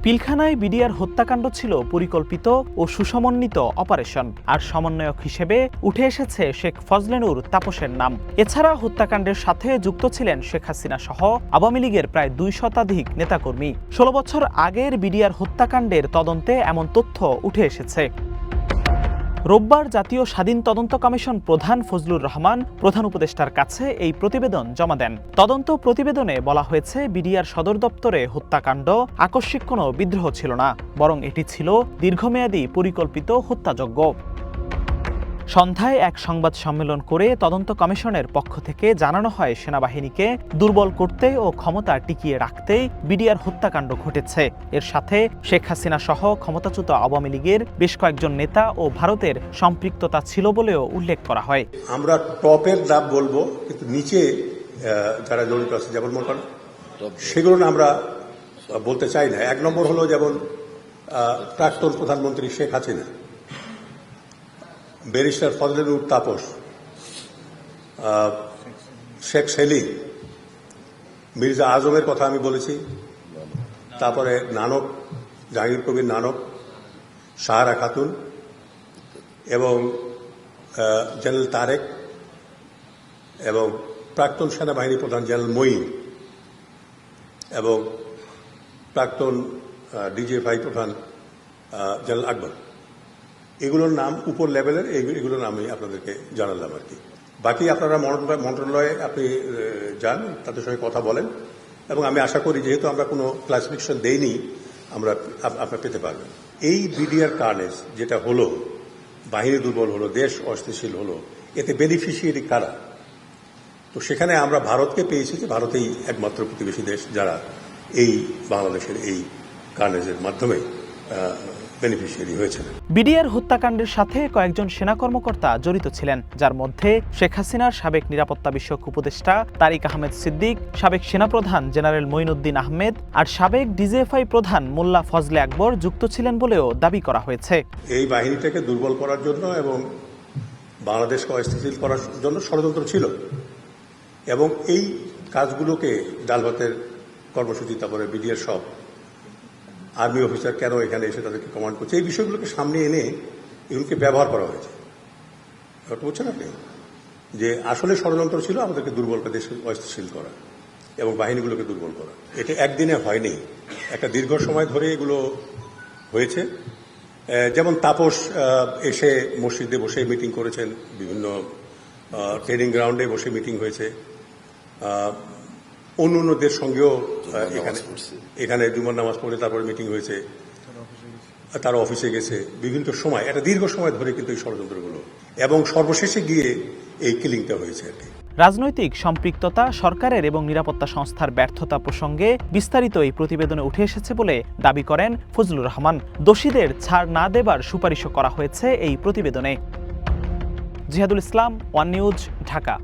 পিলখানায় BDR হত্যাকাণ্ড ছিল পরিকল্পিত ও সুসমন্বিত অপারেশন, আর সমন্বয়ক হিসেবে উঠে এসেছে শেখ ফজলে নূর তাপসের নাম। এছাড়া হত্যাকাণ্ডের সাথে যুক্ত ছিলেন শেখ হাসিনা সহ আওয়ামী লীগের প্রায় ২ শতাধিক নেতাকর্মী। ১৬ বছর আগের বিডিআর হত্যাকাণ্ডের তদন্তে এমন তথ্য উঠে এসেছে। রোববার জাতীয় স্বাধীন তদন্ত কমিশন প্রধান ফজলুর রহমান প্রধান উপদেষ্টার কাছে এই প্রতিবেদন জমা দেন। তদন্ত প্রতিবেদনে বলা হয়েছে, বিডিআর সদর দপ্তরে হত্যাকাণ্ড আকস্মিক কোনো বিদ্রোহ ছিল না, বরং এটি ছিল দীর্ঘমেয়াদী পরিকল্পিত হত্যাযজ্ঞ। সন্ধ্যায় এক সংবাদ সম্মেলন করে তদন্ত কমিশনের পক্ষ থেকে জানানো হয়, সেনাবাহিনীকে দুর্বল করতে ও ক্ষমতা টিকিয়ে রাখতেই বিডিআর হত্যাকাণ্ড ঘটেছে। এর সাথে শেখ হাসিনা সহ ক্ষমতাচ্যুত আওয়ামী লীগের বেশ কয়েকজন নেতা ও ভারতের সম্পৃক্ততা ছিল বলেও উল্লেখ করা হয়। আমরা টপের দাম বলবো, কিন্তু নিচে যারা জড়িত আছে, যেমন মনে করেন সেগুলো আমরা বলতে চাই না। এক নম্বর হলো যেমন প্রাক্তন প্রধানমন্ত্রী শেখ হাসিনা, ব্যারিস্টার ফজলে নূর তাপস, শেখ সেলিম, মির্জা আজমের কথা আমি বলেছি, তারপরে নানক, জাহাঙ্গীর কবির নানক, সাহারা খাতুন এবং জেনারেল তারেক এবং প্রাক্তন সেনাবাহিনী প্রধান জেনারেল মঈন এবং প্রাক্তন ডিজিএফআই প্রধান জেনারেল আকবর। এগুলোর নাম উপর লেভেলের, এগুলোর নাম আমি আপনাদেরকে জানালাম আর কি। বাকি আপনারা মন্ত্রণালয়ে আপনি যান, তাদের সঙ্গে কথা বলেন, এবং আমি আশা করি যেহেতু আমরা কোনো ক্লাসিফিকেশন দেইনি, আপনারা পেতে পারবেন। এই বিডিআর কার্নেজ যেটা হলো, বাহিনী দুর্বল হলো, দেশ অস্থিতিশীল হলো, এতে বেনিফিশিয়ারি কারা? তো সেখানে আমরা ভারতকে পেয়েছি, যে ভারতেই একমাত্র প্রতিবেশী দেশ যারা এই বাংলাদেশের এই কার্নেজের মাধ্যমে বেনিফিশিয়ারি হয়েছে। বিডিআর হত্যাকাণ্ডের সাথে কয়েকজন সেনা কর্মকর্তা জড়িত ছিলেন, যার মধ্যে শেখ হাসিনার সাবেক নিরাপত্তা বিষয়ক উপদেষ্টা তারিক আহমেদ সিদ্দিক, সাবেক সেনাপ্রধান জেনারেল মঈনুদ্দিন আহমেদ আর সাবেক ডিজিএফআই প্রধান মোল্লা ফজলে আকবর যুক্ত ছিলেন বলেও দাবি করা হয়েছে। এই বাহিনীটাকে দুর্বল করার জন্য এবং বাংলাদেশকে অস্থিতিশীল করার জন্য ষড়যন্ত্র ছিল, এবং এই কাজগুলোকে ডাল ভাতের কর্মসূচি, তারপরে বিডিআর সব আর্মি অফিসার কেন এখানে এসে তাদেরকে কমান্ড করছে, এই বিষয়গুলোকে সামনে এনে এগুলোকে ব্যবহার করা হয়েছে। বুঝছেন আপনি, যে আসলে ষড়যন্ত্র ছিল আমাদেরকে দুর্বল করে, দেশকে অস্থিতিশীল করা এবং বাহিনীগুলোকে দুর্বল করা। এটা একদিনে হয়নি, একটা দীর্ঘ সময় ধরে এগুলো হয়েছে। যেমন তাপস এসে মসজিদে বসে মিটিং করেছেন, বিভিন্ন ট্রেনিং গ্রাউন্ডে বসে মিটিং হয়েছে, অন্যদের সঙ্গেও এখানে জুমার নামাজ পড়ে তারপরে মিটিং হয়েছে, তারা অফিসে গেছে, বিভিন্ন সময়, একটা দীর্ঘ সময় ধরে কিন্তু এই ষড়যন্ত্রগুলো, এবং সর্বশেষে গিয়ে এই কিলিংটা হয়েছে আর কি। রাজনৈতিক সম্পৃক্ততা, সরকারের এবং নিরাপত্তা সংস্থার ব্যর্থতা প্রসঙ্গে বিস্তারিত এই প্রতিবেদনে উঠে এসেছে বলে দাবি করেন ফজলুর রহমান। দোষীদের ছাড় না দেবার সুপারিশও করা হয়েছে এই প্রতিবেদনে। জিহাদুল ইসলাম, ওয়ান নিউজ, ঢাকা।